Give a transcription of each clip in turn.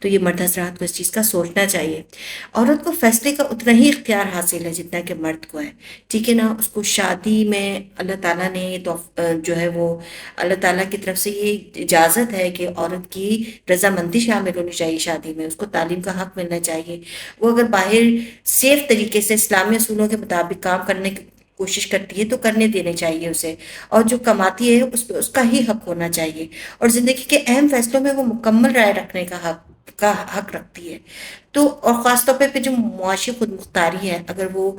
تو یہ مرد حضرات کو اس چیز کا سوچنا چاہیے. عورت کو فیصلے کا اتنا ہی اختیار حاصل ہے جتنا کہ مرد کو ہے، ٹھیک ہے نا. اس کو شادی میں اللہ تعالیٰ نے جو ہے وہ اللہ تعالیٰ کی طرف سے یہ اجازت ہے کہ عورت کی رضامندی شامل ہونی چاہیے شادی میں، اس کو تعلیم کا حق ملنا چاہیے. وہ اگر باہر سیف طریقے سے اسلامی اصولوں کے مطابق کام کرنے کی کوشش کرتی ہے تو کرنے دینے چاہیے اسے، اور جو کماتی ہے اس پہ اس کا ہی حق ہونا چاہیے، اور زندگی کے اہم فیصلوں میں وہ مکمل رائے رکھنے کا حق رکھتی ہے. تو اور خاص طور پہ جو معاشی خود مختاری ہے، اگر وہ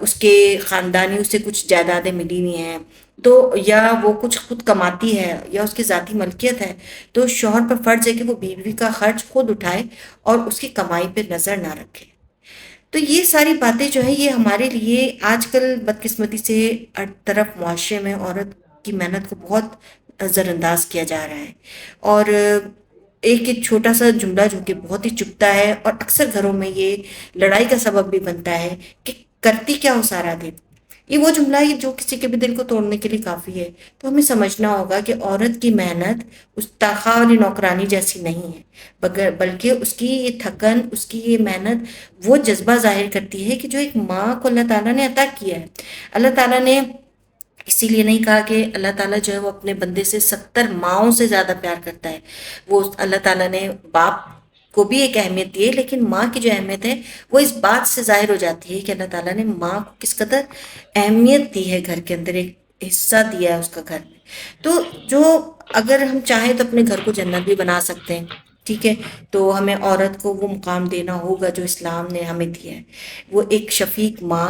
اس کے خاندانی اسے کچھ جائیدادیں ملی ہوئی ہیں تو یا وہ کچھ خود کماتی ہے یا اس کی ذاتی ملکیت ہے، تو شوہر پر فرض ہے کہ وہ بیوی کا خرچ خود اٹھائے اور اس کی کمائی پہ نظر نہ رکھے. تو یہ ساری باتیں جو ہے یہ ہمارے لیے آج کل بدقسمتی سے ہر طرف معاشرے میں عورت کی محنت کو بہت نظر انداز کیا جا رہا ہے. اور ایک چھوٹا سا جملہ جو کہ بہت ہی چبھتا ہے اور اکثر گھروں میں یہ لڑائی کا سبب بھی بنتا ہے کہ کرتی کیا ہو سارا دن. یہ وہ جملہ ہے جو کسی کے بھی دل کو توڑنے کے لیے کافی ہے. تو ہمیں سمجھنا ہوگا کہ عورت کی محنت اس تنخواہ والی نوکرانی جیسی نہیں ہے، بلکہ اس کی یہ تھکن، اس کی یہ محنت وہ جذبہ ظاہر کرتی ہے کہ جو ایک ماں کو اللہ تعالیٰ نے عطا کیا ہے. اللہ تعالیٰ نے اسی لیے نہیں کہا کہ اللہ تعالیٰ جو ہے وہ اپنے بندے سے 70 ماؤں سے زیادہ پیار کرتا ہے. وہ اللہ تعالیٰ نے باپ کو بھی ایک اہمیت دی ہے، لیکن ماں کی جو اہمیت ہے وہ اس بات سے ظاہر ہو جاتی ہے کہ اللہ تعالیٰ نے ماں کو کس قدر اہمیت دی ہے، گھر کے اندر ایک حصہ دیا ہے اس کا گھر میں. تو جو اگر ہم چاہیں تو اپنے گھر کو جنت بھی بنا سکتے ہیں، ٹھیک ہے. تو ہمیں عورت کو وہ مقام دینا ہوگا جو اسلام نے ہمیں دیا ہے. وہ ایک شفیق ماں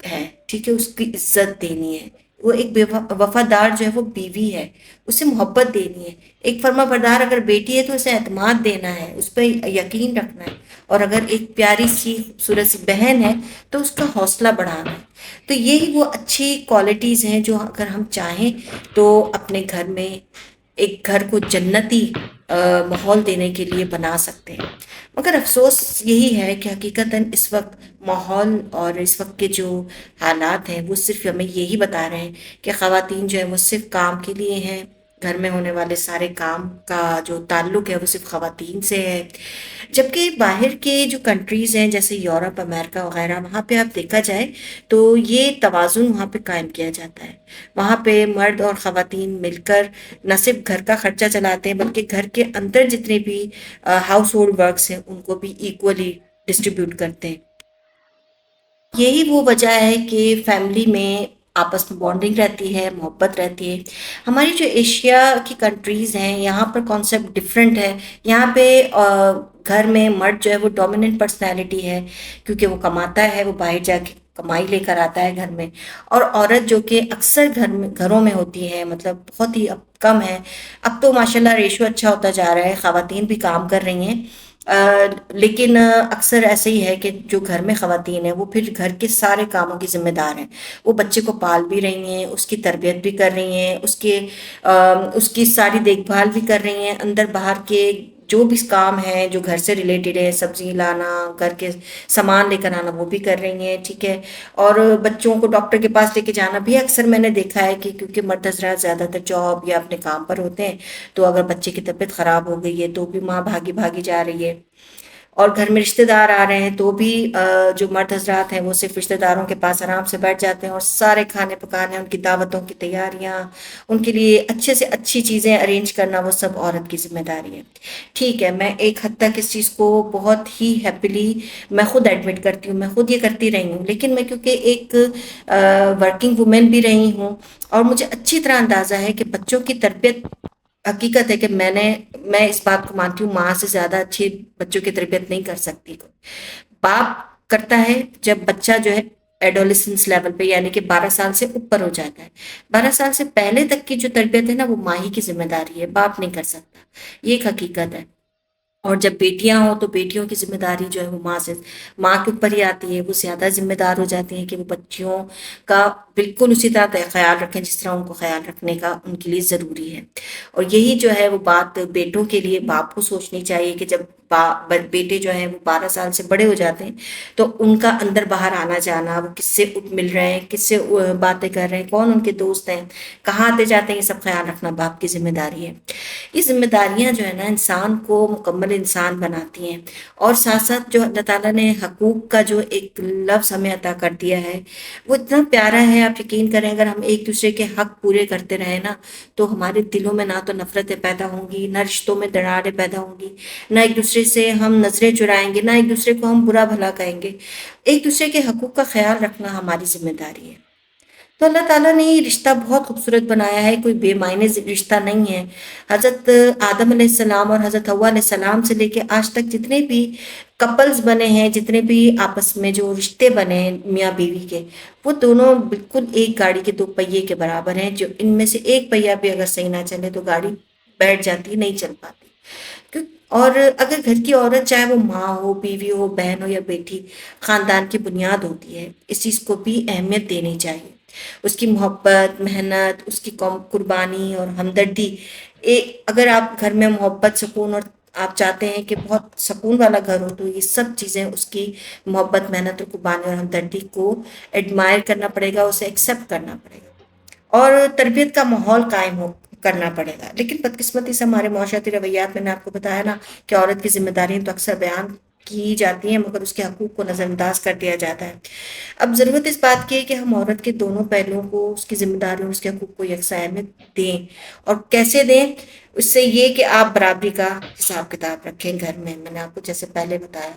ہے، ٹھیک ہے، اس کی عزت دینی ہے. وہ ایک وفادار جو ہے وہ بیوی ہے، اسے محبت دینی ہے. ایک فرما بردار اگر بیٹی ہے تو اسے اعتماد دینا ہے، اس پہ یقین رکھنا ہے. اور اگر ایک پیاری سی خوبصورت سی بہن ہے تو اس کا حوصلہ بڑھانا ہے. تو یہی وہ اچھی کوالٹیز ہیں جو اگر ہم چاہیں تو اپنے گھر میں ایک گھر کو جنتی ماحول دینے کے لیے بنا سکتے ہیں. مگر افسوس یہی ہے کہ حقیقتاً اس وقت ماحول اور اس وقت کے جو حالات ہیں وہ صرف ہمیں یہی بتا رہے ہیں کہ خواتین جو ہے وہ صرف کام کے لیے ہیں. گھر میں ہونے والے سارے کام کا جو تعلق ہے وہ صرف خواتین سے ہے. جبکہ باہر کے جو کنٹریز ہیں جیسے یورپ، امریکہ وغیرہ، وہاں پہ آپ دیکھا جائے تو یہ توازن وہاں پہ قائم کیا جاتا ہے. وہاں پہ مرد اور خواتین مل کر نہ صرف گھر کا خرچہ چلاتے ہیں بلکہ گھر کے اندر جتنے بھی ہاؤس ہولڈ ورکس ہیں ان کو بھی ایکولی ڈسٹریبیوٹ کرتے ہیں. یہی وہ وجہ ہے کہ فیملی میں آپس میں بانڈنگ رہتی ہے، محبت رہتی ہے. ہماری جو ایشیا کی کنٹریز ہیں یہاں پر کانسیپٹ ڈفرینٹ ہے. یہاں پہ گھر میں مرد جو ہے وہ ڈومیننٹ پرسنالٹی ہے کیونکہ وہ کماتا ہے، وہ باہر جا کے کمائی لے کر آتا ہے گھر میں. اور عورت جو کہ اکثر گھروں میں ہوتی ہے، مطلب بہت ہی اب کم ہے. اب تو ماشاءاللہ ریشو اچھا ہوتا جا رہا ہے، خواتین بھی کام کر رہی ہیں. لیکن اکثر ایسے ہی ہے کہ جو گھر میں خواتین ہیں وہ پھر گھر کے سارے کاموں کی ذمہ دار ہیں. وہ بچے کو پال بھی رہی ہیں، اس کی تربیت بھی کر رہی ہیں، اس کی ساری دیکھ بھال بھی کر رہی ہیں. اندر باہر کے جو بھی کام ہیں جو گھر سے ریلیٹڈ ہے، سبزی لانا، گھر کے سامان لے کر آنا، وہ بھی کر رہی ہیں، ٹھیک ہے. اور بچوں کو ڈاکٹر کے پاس لے کے جانا بھی اکثر میں نے دیکھا ہے کہ کیونکہ مرد حضرات زیادہ تر جاب یا اپنے کام پر ہوتے ہیں تو اگر بچے کی طبیعت خراب ہو گئی ہے تو بھی ماں بھاگی بھاگی جا رہی ہے. اور گھر میں رشتہ دار آ رہے ہیں تو بھی جو مرد حضرات ہیں وہ صرف رشتہ داروں کے پاس آرام سے بیٹھ جاتے ہیں اور سارے کھانے پکانے، ان کی دعوتوں کی تیاریاں، ان کے لیے اچھے سے اچھی چیزیں ارینج کرنا وہ سب عورت کی ذمہ داری ہے. ٹھیک ہے، میں ایک حد تک اس چیز کو بہت ہی ہیپیلی میں خود ایڈمٹ کرتی ہوں، میں خود یہ کرتی رہی ہوں. لیکن میں کیونکہ ایک ورکنگ وومن بھی رہی ہوں اور مجھے اچھی طرح اندازہ ہے کہ بچوں کی تربیت، حقیقت ہے کہ میں اس بات کو مانتی ہوں ماں سے زیادہ اچھی بچوں کی تربیت نہیں کر سکتی. باپ کرتا ہے جب بچہ جو ہے ایڈولسنس لیول پہ، یعنی کہ 12 سال سے اوپر ہو جاتا ہے. 12 سال سے پہلے تک کی جو تربیت ہے نا وہ ماں ہی کی ذمہ داری ہے، باپ نہیں کر سکتا. یہ ایک حقیقت ہے. اور جب بیٹیاں ہوں تو بیٹیوں کی ذمہ داری جو ہے وہ ماں کے اوپر ہی آتی ہے. وہ زیادہ ذمہ دار ہو جاتی ہیں کہ وہ بچیوں کا بالکل اسی طرح خیال رکھیں جس طرح ان کو خیال رکھنے کا ان کے لیے ضروری ہے. اور یہی جو ہے وہ بات بیٹوں کے لیے باپ کو سوچنی چاہیے کہ جب بیٹے جو ہیں وہ 12 سال سے بڑے ہو جاتے ہیں تو ان کا اندر باہر آنا جانا، وہ کس سے اٹھ مل رہے ہیں، کس سے باتیں کر رہے ہیں، کون ان کے دوست ہیں، کہاں آتے جاتے ہیں، یہ سب خیال رکھنا باپ کی ذمہ داری ہے۔ یہ ذمہ داریاں جو ہے نا انسان کو مکمل انسان بناتی ہیں، اور ساتھ ساتھ جو اللہ تعالیٰ نے حقوق کا جو ایک لفظ ہمیں عطا کر دیا ہے وہ اتنا پیارا ہے۔ آپ یقین کریں اگر ہم ایک دوسرے کے حق پورے کرتے رہے نا تو ہمارے دلوں میں نہ تو نفرتیں پیدا ہوں گی، نہ رشتوں میں دراڑیں پیدا ہوں گی، نہ ایک دوسرے سے ہم نظریں چرائیں گے، نہ ایک دوسرے کو ہم برا بھلا کہیں گے۔ ایک دوسرے کے حقوق کا خیال رکھنا ہماری ذمہ داری ہے۔ تو اللہ تعالیٰ نے یہ رشتہ بہت خوبصورت بنایا ہے، کوئی بے معنی رشتہ نہیں ہے۔ حضرت آدم علیہ السلام اور حضرت حوا علیہ السلام سے لے کے آج تک جتنے بھی کپلز بنے ہیں، جتنے بھی آپس میں جو رشتے بنے ہیں میاں بیوی کے، وہ دونوں بالکل ایک گاڑی کے دو پہیے کے برابر ہیں، جو ان میں سے ایک پہیہ بھی اگر صحیح نہ چلے تو گاڑی بیٹھ جاتی، نہیں چل پاتی۔ اور اگر گھر کی عورت چاہے وہ ماں ہو، بیوی ہو، بہن ہو یا بیٹی، خاندان کی بنیاد ہوتی ہے، اس چیز کو بھی اہمیت دینی چاہیے۔ اس کی محبت، محنت، اس کی قربانی اور ہمدردی، اگر آپ گھر میں محبت، سکون، اور آپ چاہتے ہیں کہ بہت سکون والا گھر ہو تو یہ سب چیزیں اس کی محبت، محنت اور قربانی اور ہمدردی کو ایڈمائر کرنا پڑے گا، اسے ایکسیپٹ کرنا پڑے گا، اور تربیت کا ماحول قائم کرنا پڑے گا۔ لیکن بدقسمتی سے ہمارے معاشرتی رویات میں نے آپ کو بتایا نا کہ عورت کی ذمہ داریاں تو اکثر بیان کی جاتی ہیں مگر اس کے حقوق کو نظر انداز کر دیا جاتا ہے۔ اب ضرورت اس بات کی ہے کہ ہم عورت کے دونوں پہلوؤں کو، اس کی ذمہ داریوں اور اس کے حقوق کو یکساں اہمیت دیں۔ اور کیسے دیں؟ اس سے یہ کہ آپ برابری کا حساب کتاب رکھیں گھر میں نے آپ کو جیسے پہلے بتایا،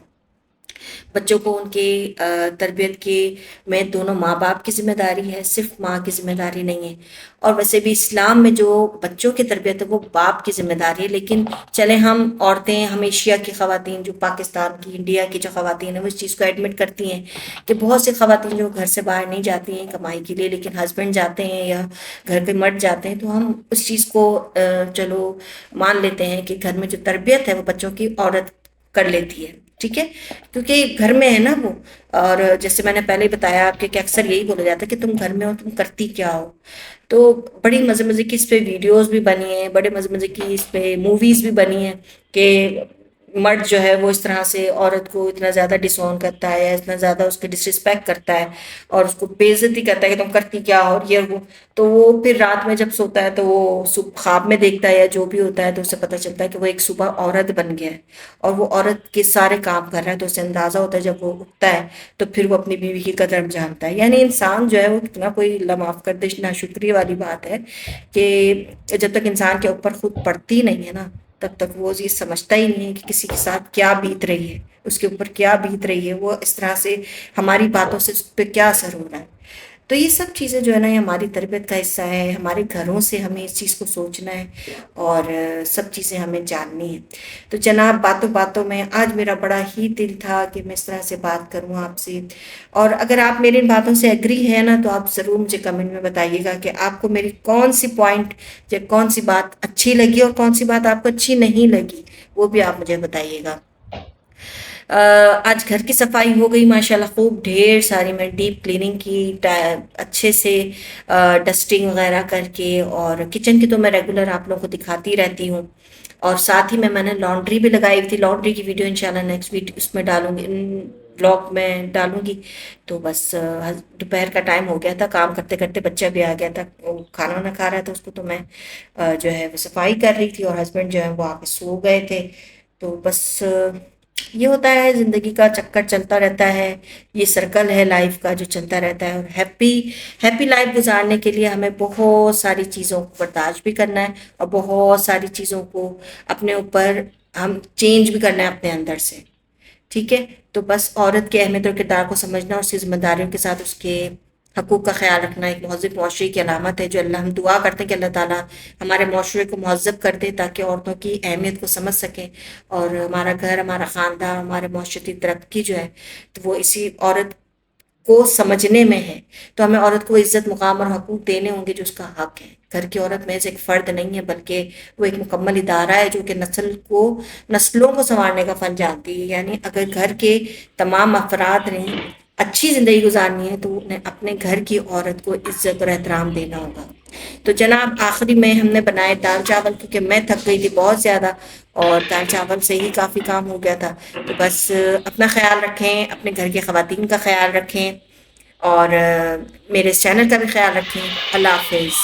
بچوں کو ان کی تربیت کی میں دونوں ماں باپ کی ذمہ داری ہے، صرف ماں کی ذمہ داری نہیں ہے۔ اور ویسے بھی اسلام میں جو بچوں کی تربیت ہے وہ باپ کی ذمہ داری ہے، لیکن چلے ہم عورتیں، ہم ایشیا کی خواتین، جو پاکستان کی، انڈیا کی جو خواتین ہیں وہ اس چیز کو ایڈمٹ کرتی ہیں کہ بہت سی خواتین جو گھر سے باہر نہیں جاتی ہیں کمائی کے لیے، لیکن ہسبینڈ جاتے ہیں یا گھر کے مرد جاتے ہیں، تو ہم اس چیز کو چلو مان لیتے ہیں کہ گھر میں جو تربیت ہے وہ بچوں کی عورت کر لیتی ہے، ٹھیک ہے، کیونکہ گھر میں ہے نا وہ۔ اور جیسے میں نے پہلے ہی بتایا آپ کہ اکثر یہی بولا جاتا ہے کہ تم گھر میں ہو، تم کرتی کیا ہو۔ تو بڑی مزے مزے کی اس پہ ویڈیوز بھی بنی ہیں، بڑے مزے مزے کی اس پہ موویز بھی بنی ہیں کہ مرد جو ہے وہ اس طرح سے عورت کو اتنا زیادہ ڈس آن کرتا ہے، یا اتنا زیادہ اس کی ڈس رسپیکٹ کرتا ہے اور اس کو بے عزتی کرتا ہے کہ تم کرتی کیا ہو، اور یہ وہ۔ تو وہ پھر رات میں جب سوتا ہے تو وہ خواب میں دیکھتا ہے یا جو بھی ہوتا ہے تو اسے پتہ چلتا ہے کہ وہ ایک صبح عورت بن گیا ہے اور وہ عورت کے سارے کام کر رہا ہے، تو اسے اندازہ ہوتا ہے جب وہ اٹھتا ہے تو پھر وہ اپنی بیوی کی قدر جانتا ہے۔ یعنی انسان جو ہے وہ کتنا کوئی لمعاف کردش ناشکری والی بات ہے کہ جب تک انسان کے اوپر خود پڑتی نہیں ہے نا تب تک وہ یہ سمجھتا ہی نہیں ہے کہ کسی کے ساتھ کیا بیت رہی ہے، اس کے اوپر کیا بیت رہی ہے، وہ اس طرح سے ہماری باتوں سے اس پہ کیا اثر ہو رہا ہے۔ تو یہ سب چیزیں جو ہے نا یہ ہماری تربیت کا حصہ ہے، ہمارے گھروں سے ہمیں اس چیز کو سوچنا ہے اور سب چیزیں ہمیں جاننی ہیں۔ تو جناب باتوں باتوں میں آج میرا بڑا ہی دل تھا کہ میں اس طرح سے بات کروں آپ سے، اور اگر آپ میری ان باتوں سے ایگری ہے نا تو آپ ضرور مجھے کمنٹ میں بتائیے گا کہ آپ کو میری کون سی پوائنٹ یا کون سی بات اچھی لگی اور کون سی بات آپ کو اچھی نہیں لگی، وہ بھی آپ مجھے بتائیے گا۔ آج گھر کی صفائی ہو گئی ماشاءاللہ خوب ڈھیر ساری، میں ڈیپ کلیننگ کی اچھے سے ڈسٹنگ وغیرہ کر کے، اور کچن کی تو میں ریگولر آپ لوگوں کو دکھاتی رہتی ہوں، اور ساتھ ہی میں نے لانڈری بھی لگائی ہوئی تھی۔ لانڈری کی ویڈیو انشاءاللہ نیکسٹ ویک اس میں ڈالوں گی، بلاگ میں ڈالوں گی۔ تو بس دوپہر کا ٹائم ہو گیا تھا، کام کرتے کرتے بچہ بھی آ گیا تھا، وہ کھانا وانا کھا رہا تھا اس کو، تو میں جو ہے وہ صفائی کر رہی تھی اور ہسبینڈ جو ہے وہ آ کے سو گئے تھے۔ تو بس یہ ہوتا ہے، زندگی کا چکر چلتا رہتا ہے، یہ سرکل ہے لائف کا جو چلتا رہتا ہے، اور ہیپی لائف گزارنے کے لیے ہمیں بہت ساری چیزوں کو برداشت بھی کرنا ہے اور بہت ساری چیزوں کو اپنے اوپر ہم چینج بھی کرنا ہے اپنے اندر سے، ٹھیک ہے۔ تو بس عورت کے اہمیت اور کردار کو سمجھنا اور اس کی ذمہ داریوں کے ساتھ اس کے حقوق کا خیال رکھنا ایک مہذب معاشرے کی علامت ہے، جو ہم دعا کرتے ہیں کہ اللہ تعالیٰ ہمارے معاشرے کو مہذب کر دے تاکہ عورتوں کی اہمیت کو سمجھ سکیں، اور ہمارا گھر، ہمارا خاندان، ہمارے معاشرتی ترقی جو ہے تو وہ اسی عورت کو سمجھنے میں ہے۔ تو ہمیں عورت کو عزت، مقام اور حقوق دینے ہوں گے جو اس کا حق ہے۔ گھر کی عورت میں سے ایک فرد نہیں ہے بلکہ وہ ایک مکمل ادارہ ہے جو کہ نسلوں کو سنوارنے کا فن جانتی ہے۔ یعنی اگر گھر کے تمام افراد نے اچھی زندگی گزارنی ہے تو انہیں اپنے گھر کی عورت کو عزت اور احترام دینا ہوگا۔ تو جناب آخری میں ہم نے بنائے دال چاول کیونکہ میں تھک گئی تھی بہت زیادہ، اور دال چاول سے ہی کافی کام ہو گیا تھا. تو بس اپنا خیال رکھیں، اپنے گھر کے خواتین کا خیال رکھیں، اور میرے اس چینل کا بھی خیال رکھیں. اللہ حافظ.